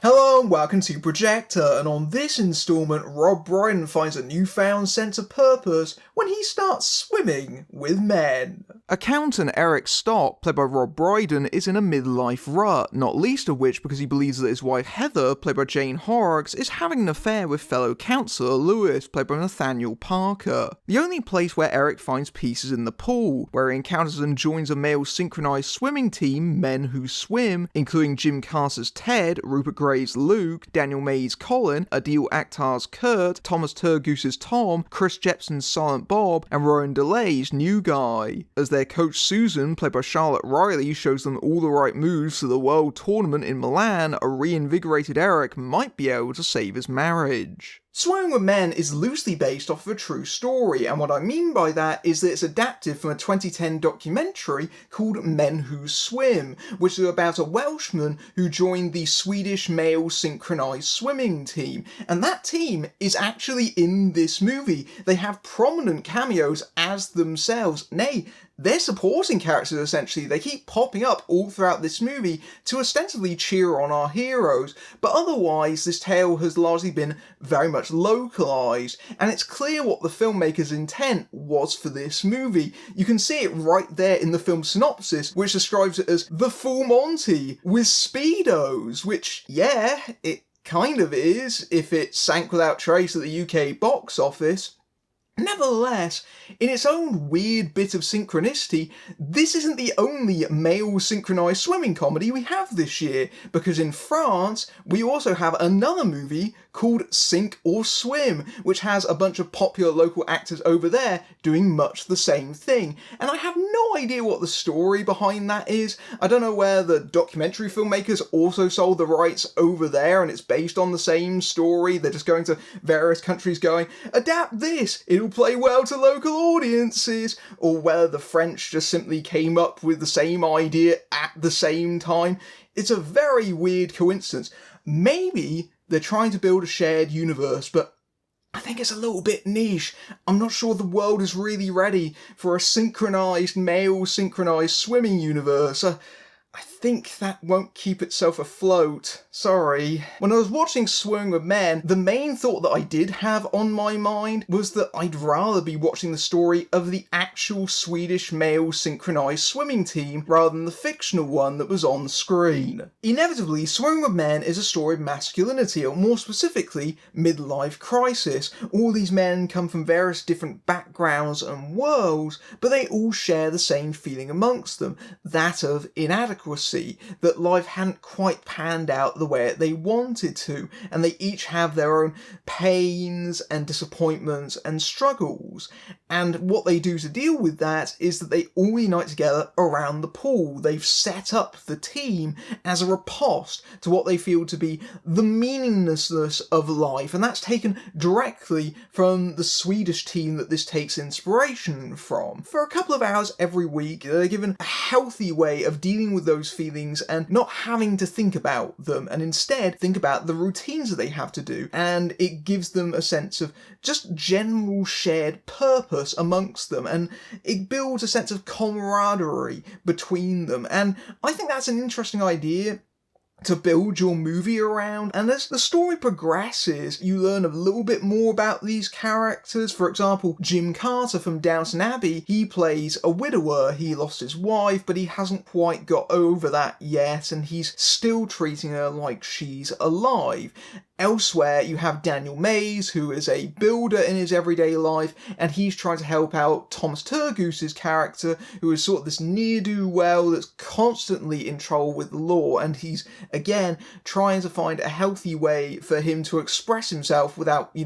Hello and welcome to Projector, and on this installment, Brydon finds a newfound sense of purpose when he starts swimming with men. Accountant Eric Stott, played by Brydon, is in a midlife rut, not least of which because he believes that his wife Heather, played by Jane Horrocks, is having an affair with fellow counsellor Lewis, played by Nathaniel Parker. The only place where Eric finds peace is in the pool, where he encounters and joins a male synchronised swimming team, Men Who Swim, including Jim Carter's Ted, Rupert Graves' Luke, Daniel May's Colin, Adil Akhtar's Kurt, Thomas Turgoose's Tom, Chris Jepson's Silent Bob, and Rowan DeLay's New Guy. As their coach Susan, played by Charlotte Riley, shows them all the right moves for the World Tournament in Milan, a reinvigorated Eric might be able to save his marriage. Swimming with Men is loosely based off of a true story, and what I mean by that is that it's adapted from a 2010 documentary called Men Who Swim, which is about a Welshman who joined the Swedish male synchronised swimming team, and that team is actually in this movie. They have prominent cameos as themselves, nay, they're supporting characters essentially. They keep popping up all throughout this movie to ostensibly cheer on our heroes, but otherwise this tale has largely been very much localised, and it's clear what the filmmaker's intent was for this movie. You can see it right there in the film synopsis, which describes it as the full Monty with speedos, which, yeah, it kind of is if it sank without trace at the UK box office. Nevertheless, in its own weird bit of synchronicity, this isn't the only male synchronised swimming comedy we have this year, because in France, we also have another movie called Sink or Swim, which has a bunch of popular local actors over there doing much the same thing. And I have no idea what the story behind that is. I don't know where the documentary filmmakers also sold the rights over there and it's based on the same story. They're just going to various countries going, adapt this, it'll play well to local audiences, or whether the French just simply came up with the same idea at the same time. It's a very weird coincidence. Maybe they're trying to build a shared universe, but I think it's a little bit niche. I'm not sure the world is really ready for a synchronised male synchronised swimming universe. I think that won't keep itself afloat. Sorry. When I was watching Swimming with Men, the main thought that I did have on my mind was that I'd rather be watching the story of the actual Swedish male synchronised swimming team rather than the fictional one that was on screen. Inevitably, Swimming with Men is a story of masculinity, or more specifically, midlife crisis. All these men come from various different backgrounds and worlds, but they all share the same feeling amongst them, that of inadequacy. That life hadn't quite panned out the way they wanted to, and they each have their own pains and disappointments and struggles. And what they do to deal with that is that they all unite together around the pool. They've set up the team as a riposte to what they feel to be the meaninglessness of life, and that's taken directly from the Swedish team that this takes inspiration from. For a couple of hours every week, they're given a healthy way of dealing with those feelings and not having to think about them, and instead think about the routines that they have to do, and it gives them a sense of just general shared purpose amongst them, and it builds a sense of camaraderie between them, and I think that's an interesting idea to build your movie around. And as the story progresses, you learn a little bit more about these characters. For example, Jim Carter from Downton Abbey, he plays a widower. He lost his wife, but he hasn't quite got over that yet, and he's still treating her like she's alive. Elsewhere, you have Daniel Mays, who is a builder in his everyday life, and he's trying to help out Thomas Turgoose's character, who is sort of this ne'er-do-well that's constantly in trouble with the law, and he's, again, trying to find a healthy way for him to express himself without,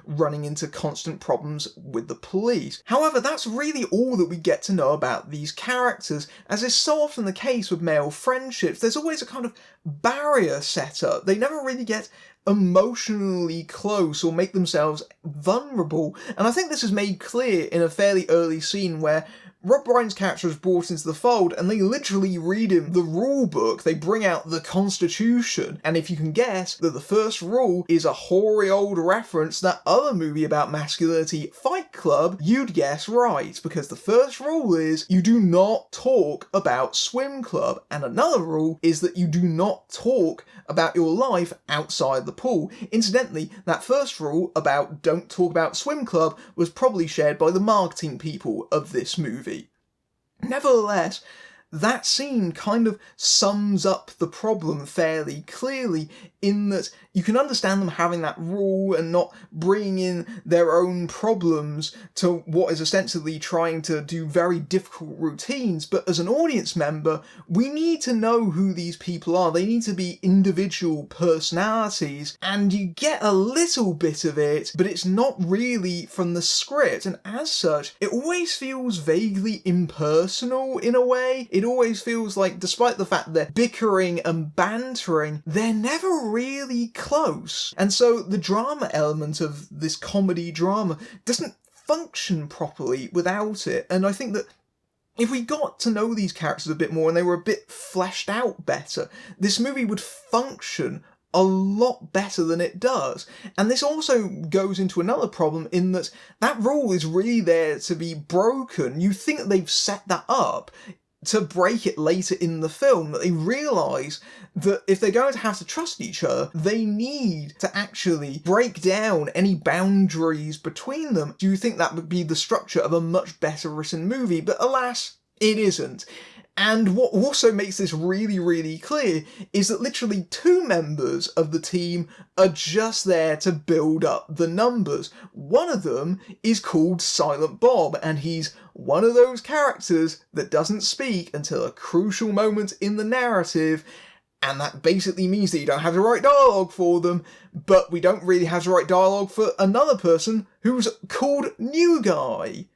running into constant problems with the police. However, that's really all that we get to know about these characters. As is so often the case with male friendships, there's always a kind of barrier set up. They never really get emotionally close or make themselves vulnerable, and I think this is made clear in a fairly early scene where Rob Brydon's character is brought into the fold and they literally read him the rule book. They bring out the Constitution, and if you can guess that the first rule is a hoary old reference to that other movie about masculinity, Fight Club, you'd guess right, because the first rule is you do not talk about swim club, and another rule is that you do not talk about your life outside the pool. Incidentally, that first rule about don't talk about swim club was probably shared by the marketing people of this movie. Nevertheless, that scene kind of sums up the problem fairly clearly, in that you can understand them having that rule and not bringing in their own problems to what is essentially trying to do very difficult routines, but as an audience member, we need to know who these people are. They need to be individual personalities, and you get a little bit of it, but it's not really from the script, and as such, it always feels vaguely impersonal in a way. It always feels like, despite the fact they're bickering and bantering, they're never really close. And so the drama element of this comedy drama doesn't function properly without it. And I think that if we got to know these characters a bit more and they were a bit fleshed out better, this movie would function a lot better than it does. And this also goes into another problem in that that rule is really there to be broken. You think that they've set that up to break it later in the film, that they realise that if they're going to have to trust each other, they need to actually break down any boundaries between them. Do you think that would be the structure of a much better written movie? But alas, it isn't. And what also makes this really, really clear is that literally two members of the team are just there to build up the numbers. One of them is called Silent Bob, and he's one of those characters that doesn't speak until a crucial moment in the narrative, and that basically means that you don't have to write dialogue for them, but we don't really have to write dialogue for another person who's called New Guy.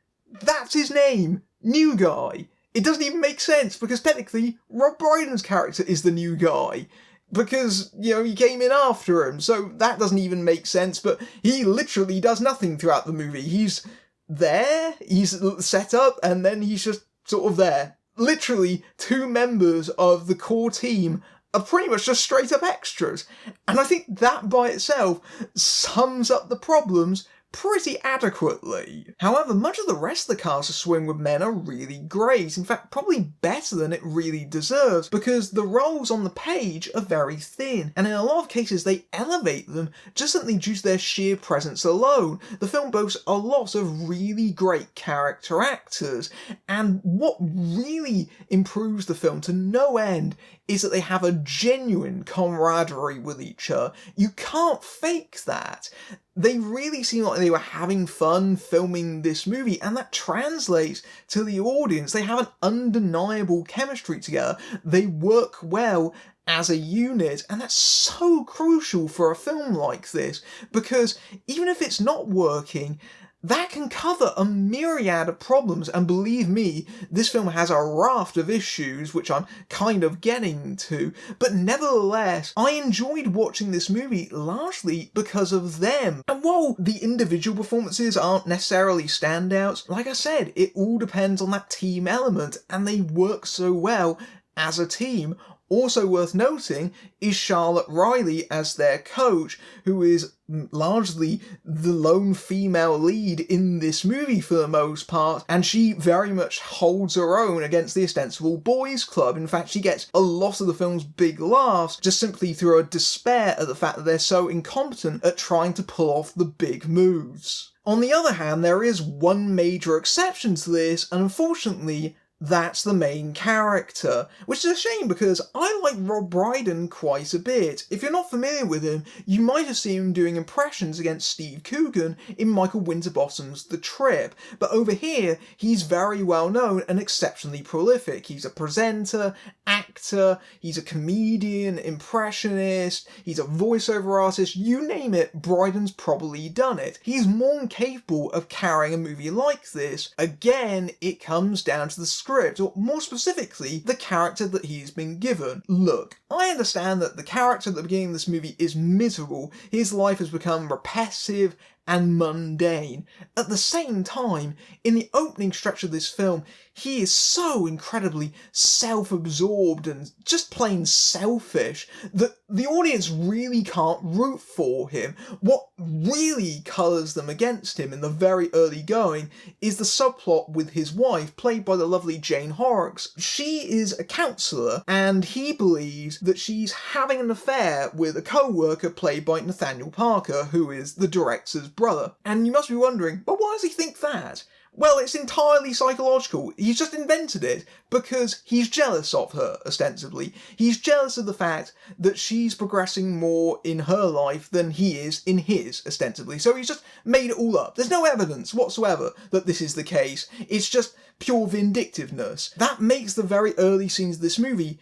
That's his name, New Guy. It doesn't even make sense, because technically Rob Brydon's character is the new guy, because, you know, he came in after him, so that doesn't even make sense, but he literally does nothing throughout the movie. He's there, he's set up, and then he's just sort of there. Literally, two members of the core team are pretty much just straight up extras, and I think that by itself sums up the problems pretty adequately. However, much of the rest of the cast of Swim with Men are really great, in fact probably better than it really deserves, because the roles on the page are very thin, and in a lot of cases they elevate them just simply due to their sheer presence alone. The film boasts a lot of really great character actors, and what really improves the film to no end is that they have a genuine camaraderie with each other. You can't fake that. They really seem like they were having fun filming this movie, and that translates to the audience. They have an undeniable chemistry together. They work well as a unit, and that's so crucial for a film like this, because even if it's not working, that can cover a myriad of problems, and believe me, this film has a raft of issues, which I'm kind of getting to, but nevertheless, I enjoyed watching this movie largely because of them. And while the individual performances aren't necessarily standouts, like I said, it all depends on that team element, and they work so well as a team. Also worth noting is Charlotte Riley as their coach, who is largely the lone female lead in this movie for the most part, and she very much holds her own against the ostensible boys club. In fact, she gets a lot of the film's big laughs just simply through her despair at the fact that they're so incompetent at trying to pull off the big moves. On the other hand, there is one major exception to this, and unfortunately, that's the main character, which is a shame because I like Rob Brydon quite a bit. If you're not familiar with him, you might have seen him doing impressions against Steve Coogan in Michael Winterbottom's The Trip, but over here, he's very well known and exceptionally prolific. He's a presenter, actor, he's a comedian, impressionist, he's a voiceover artist, you name it, Brydon's probably done it. He's more than capable of carrying a movie like this. Again, it comes down to the script, or more specifically, the character that he's been given. Look, I understand that the character at the beginning of this movie is miserable. His life has become repetitive and mundane. At the same time, in the opening stretch of this film, he is so incredibly self-absorbed and just plain selfish that the audience really can't root for him. What really colours them against him in the very early going is the subplot with his wife, played by the lovely Jane Horrocks. She is a counsellor, and he believes that she's having an affair with a co-worker played by Nathaniel Parker, who is the director's brother. And you must be wondering, but why does he think that? Well, it's entirely psychological. He's just invented it because he's jealous of her, ostensibly. He's jealous of the fact that she's progressing more in her life than he is in his, ostensibly. So he's just made it all up. There's no evidence whatsoever that this is the case. It's just pure vindictiveness. That makes the very early scenes of this movie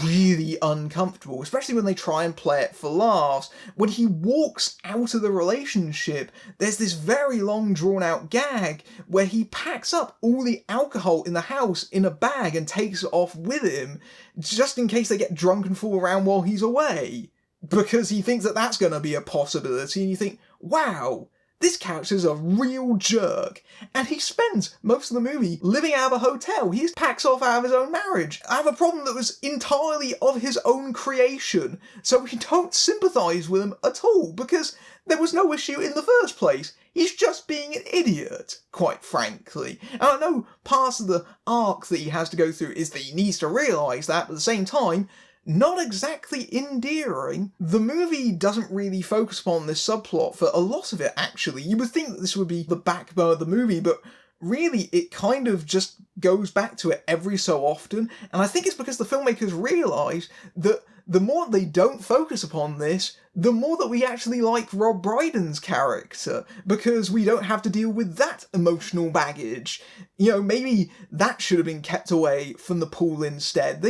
really uncomfortable, especially when they try and play it for laughs. When he walks out of the relationship, there's this very long drawn out gag where he packs up all the alcohol in the house in a bag and takes it off with him, just in case they get drunk and fool around while he's away. Because he thinks that that's going to be a possibility, and you think, wow, this character's a real jerk, and he spends most of the movie living out of a hotel. He packs off out of his own marriage. I have a problem that was entirely of his own creation, so we don't sympathise with him at all, because there was no issue in the first place. He's just being an idiot, quite frankly. And I know part of the arc that he has to go through is that he needs to realise that, but at the same time, not exactly endearing. The movie doesn't really focus upon this subplot for a lot of it, actually. You would think that this would be the backbone of the movie, but really it kind of just goes back to it every so often, and I think it's because the filmmakers realise that the more they don't focus upon this, the more that we actually like Rob Brydon's character, because we don't have to deal with that emotional baggage. You know, maybe that should have been kept away from the pool instead.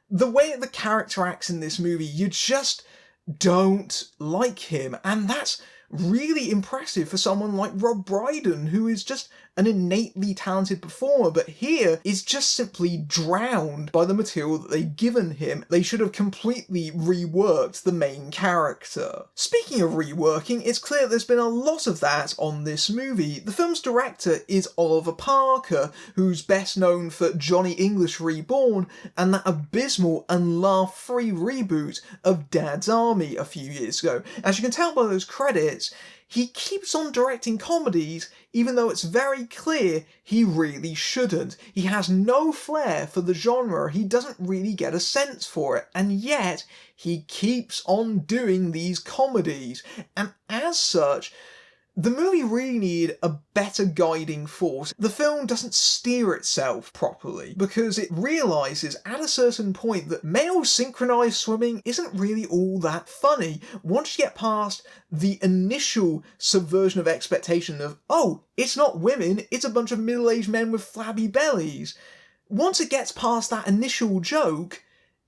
The way the character acts in this movie, you just don't like him, and that's really impressive for someone like Rob Brydon, who is just an innately talented performer, but here is just simply drowned by the material that they've given him. They should have completely reworked the main character. Speaking of reworking, it's clear there's been a lot of that on this movie. The film's director is Oliver Parker, who's best known for Johnny English Reborn and that abysmal and laugh-free reboot of Dad's Army a few years ago. As you can tell by those credits, he keeps on directing comedies, even though it's very clear he really shouldn't. He has no flair for the genre, he doesn't really get a sense for it, and yet he keeps on doing these comedies. And as such, the movie really needed a better guiding force. The film doesn't steer itself properly, because it realises at a certain point that male synchronised swimming isn't really all that funny. Once you get past the initial subversion of expectation of, oh, it's not women, it's a bunch of middle-aged men with flabby bellies. Once it gets past that initial joke,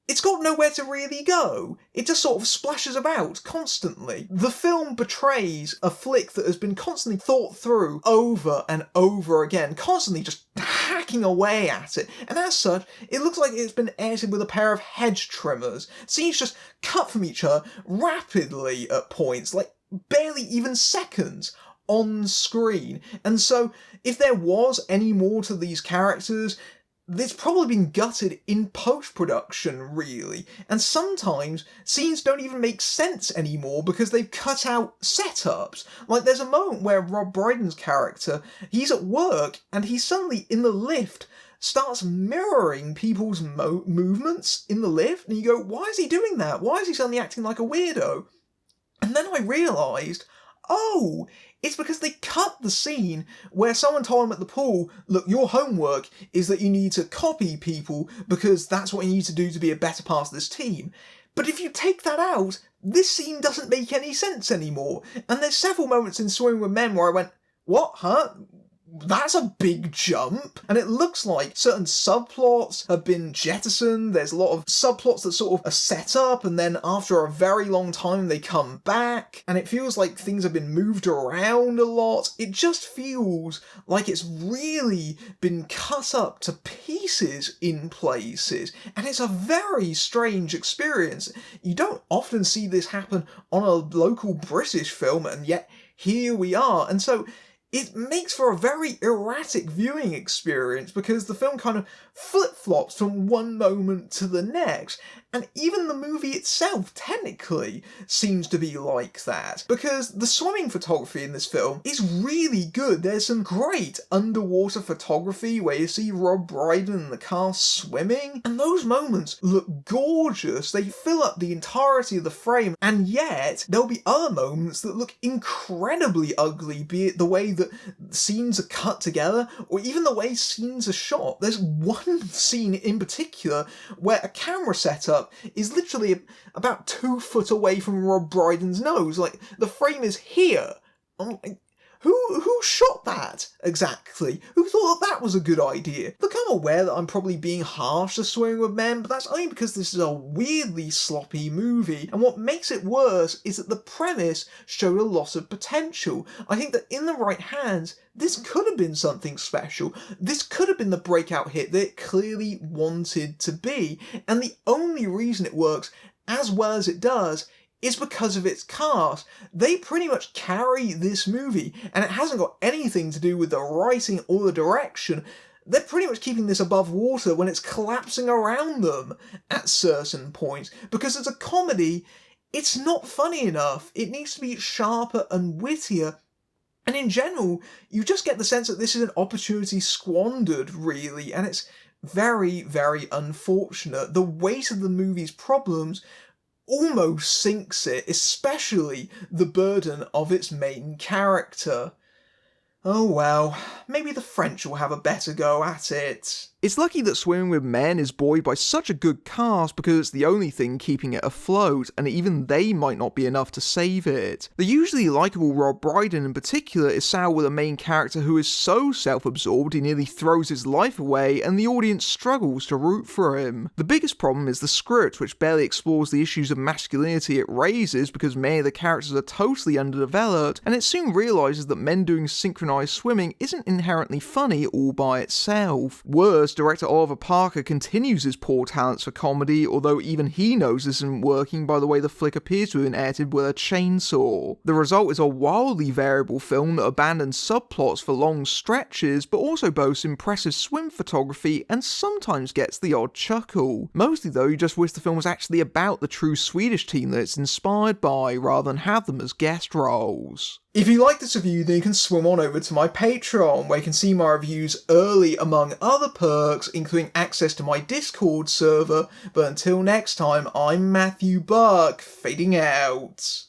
it's got nowhere to really go. It just sort of splashes about constantly. The film betrays a flick that has been constantly thought through over and over again, constantly just hacking away at it, and as such, it looks like it's been edited with a pair of hedge trimmers. Scenes just cut from each other rapidly at points, like barely even seconds on screen. And so, if there was any more to these characters, it's probably been gutted in post-production, really. And sometimes scenes don't even make sense anymore because they've cut out setups. Like, there's a moment where Rob Brydon's character, he's at work and he suddenly, in the lift, starts mirroring people's movements in the lift. And you go, why is he doing that? Why is he suddenly acting like a weirdo? And then I realised, oh, it's because they cut the scene where someone told him at the pool, look, your homework is that you need to copy people because that's what you need to do to be a better part of this team. But if you take that out, this scene doesn't make any sense anymore. And there's several moments in Swimming with Men where I went, what, huh? That's a big jump. And it looks like certain subplots have been jettisoned. There's a lot of subplots that sort of are set up and then after a very long time they come back. And it feels like things have been moved around a lot. It just feels like it's really been cut up to pieces in places. And it's a very strange experience. You don't often see this happen on a local British film, and yet here we are. And so it makes for a very erratic viewing experience because the film kind of flip-flops from one moment to the next. And even the movie itself, technically, seems to be like that. Because the swimming photography in this film is really good. There's some great underwater photography where you see Rob Brydon and the cast swimming. And those moments look gorgeous. They fill up the entirety of the frame. And yet, there'll be other moments that look incredibly ugly, be it the way that scenes are cut together, or even the way scenes are shot. There's one scene in particular where a camera setup is literally about 2 foot away from Rob Brydon's nose. Like, the frame is here. I'm like, who shot that exactly? Who thought that was a good idea? Look, I'm aware that I'm probably being harsh to Swimming with Men, but that's only because this is a weirdly sloppy movie, and what makes it worse is that the premise showed a loss of potential. I think that in the right hands, this could have been something special. This could have been the breakout hit that it clearly wanted to be, and the only reason it works as well as it does is because of its cast. They pretty much carry this movie, and it hasn't got anything to do with the writing or the direction. They're pretty much keeping this above water when it's collapsing around them at certain points, because as a comedy, it's not funny enough. It needs to be sharper and wittier. And in general, you just get the sense that this is an opportunity squandered, really, and it's very, very unfortunate. The weight of the movie's problems almost sinks it, especially the burden of its main character. Oh well, maybe the French will have a better go at it. It's lucky that Swimming with Men is buoyed by such a good cast because it's the only thing keeping it afloat, and even they might not be enough to save it. The usually likeable Rob Brydon in particular is saddled with a main character who is so self-absorbed he nearly throws his life away, and the audience struggles to root for him. The biggest problem is the script, which barely explores the issues of masculinity it raises because many of the characters are totally underdeveloped, and it soon realises that men doing synchronised swimming isn't inherently funny all by itself. Worse, director Oliver Parker continues his poor talents for comedy, although even he knows this isn't working by the way the flick appears to have been edited with a chainsaw. The result is a wildly variable film that abandons subplots for long stretches, but also boasts impressive swim photography and sometimes gets the odd chuckle. Mostly though, you just wish the film was actually about the true Swedish team that it's inspired by, rather than have them as guest roles. If you like this review, then you can swim on over to my Patreon, where you can see my reviews early among other perks, including access to my Discord server. But until next time, I'm Matthew Buck, fading out.